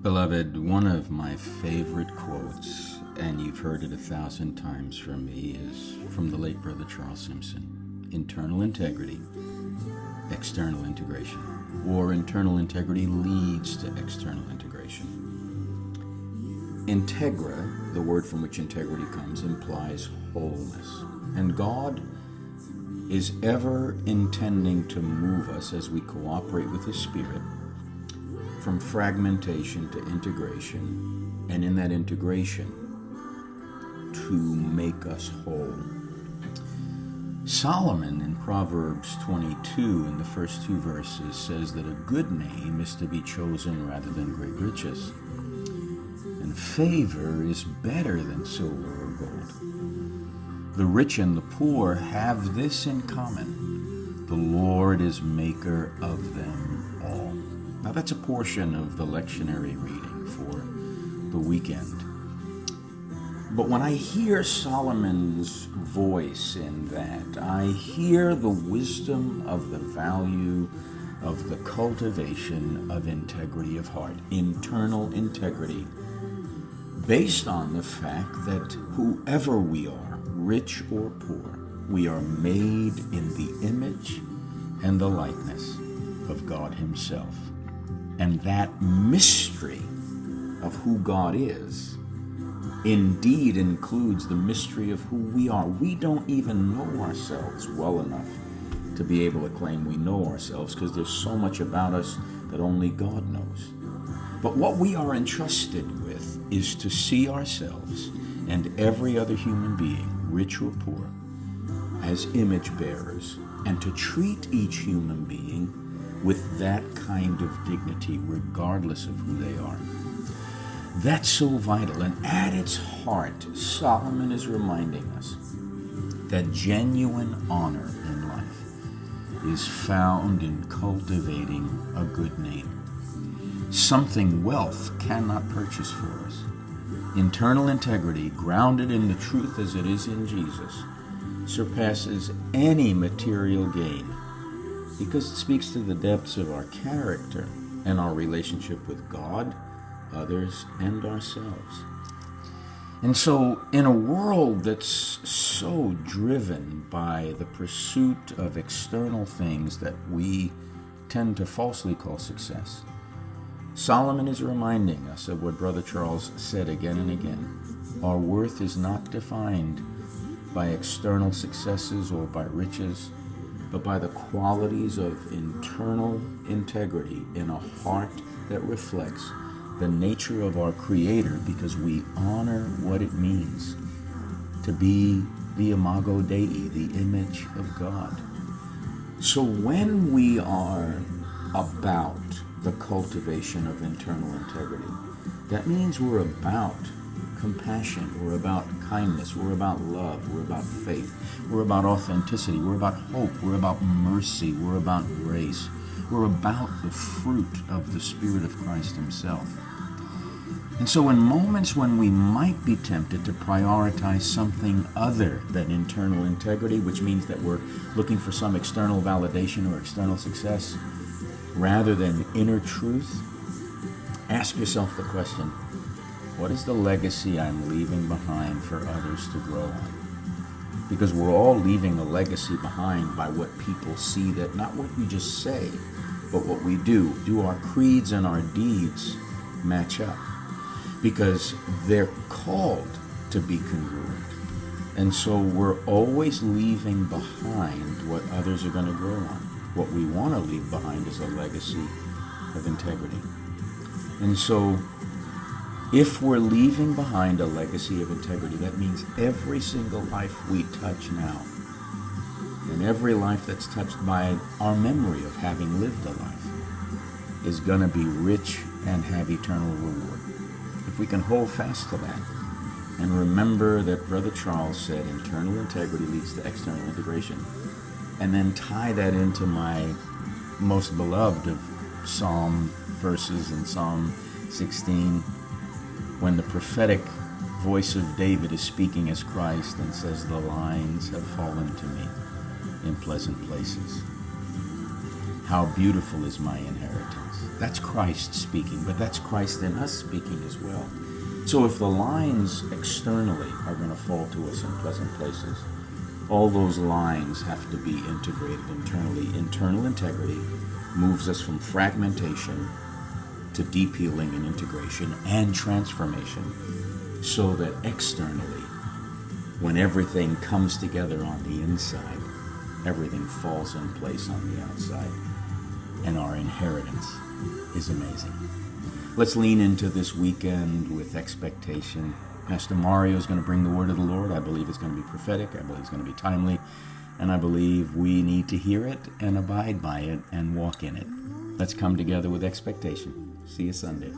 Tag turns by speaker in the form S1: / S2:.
S1: Beloved, one of my favorite quotes, and you've heard it 1,000 times from me, is from the late Brother Charles Simpson. Internal integrity, external integration. Or internal integrity leads to external integration. Integra, the word from which integrity comes, implies wholeness. And God is ever intending to move us as we cooperate with His Spirit from fragmentation to integration, and in that integration to make us whole. Solomon in Proverbs 22 in the first 2 verses says that a good name is to be chosen rather than great riches, and favor is better than silver or gold. The rich and the poor have this in common: the Lord is maker of them all. Now that's a portion of the lectionary reading for the weekend. But when I hear Solomon's voice in that, I hear the wisdom of the value of the cultivation of integrity of heart, internal integrity, based on the fact that whoever we are, rich or poor, we are made in the image and the likeness of God Himself. And that mystery of who God is indeed includes the mystery of who we are. We don't even know ourselves well enough to be able to claim we know ourselves, because there's so much about us that only God knows. But what we are entrusted with is to see ourselves and every other human being, rich or poor, as image bearers, and to treat each human being with that kind of dignity, regardless of who they are. That's so vital. And at its heart, Solomon is reminding us that genuine honor in life is found in cultivating a good name, something wealth cannot purchase for us. Internal integrity, grounded in the truth as it is in Jesus, surpasses any material gain, because it speaks to the depths of our character and our relationship with God, others, and ourselves. And so, in a world that's so driven by the pursuit of external things that we tend to falsely call success, Solomon is reminding us of what Brother Charles said again and again. Our worth is not defined by external successes or by riches, but by the qualities of internal integrity in a heart that reflects the nature of our Creator, because we honor what it means to be the Imago Dei, the image of God. So when we are about the cultivation of internal integrity, that means we're about compassion, we're about kindness, we're about love, we're about faith, we're about authenticity, we're about hope, we're about mercy, we're about grace, we're about the fruit of the Spirit of Christ Himself. And so in moments when we might be tempted to prioritize something other than internal integrity, which means that we're looking for some external validation or external success, rather than inner truth, ask yourself the question: what is the legacy I'm leaving behind for others to grow on? Because we're all leaving a legacy behind by what people see, that not what we just say, but what we do. Do our creeds and our deeds match up? Because they're called to be congruent. And so we're always leaving behind what others are going to grow on. What we want to leave behind is a legacy of integrity. And so if we're leaving behind a legacy of integrity, that means every single life we touch now, and every life that's touched by our memory of having lived a life, is going to be rich and have eternal reward. If we can hold fast to that and remember that Brother Charles said internal integrity leads to external integration, and then tie that into my most beloved of Psalm verses in Psalm 16, when the prophetic voice of David is speaking as Christ and says, "The lines have fallen to me in pleasant places." How beautiful is my inheritance. That's Christ speaking, but that's Christ in us speaking as well. So if the lines externally are going to fall to us in pleasant places, all those lines have to be integrated internally. Internal integrity moves us from fragmentation to deep healing and integration and transformation, so that externally, when everything comes together on the inside, everything falls in place on the outside. And our inheritance is amazing. Let's lean into this weekend with expectation. Pastor Mario is going to bring the word of the Lord. I believe it's going to be prophetic. I believe it's going to be timely. And I believe we need to hear it and abide by it and walk in it. Let's come together with expectation. See you Sunday.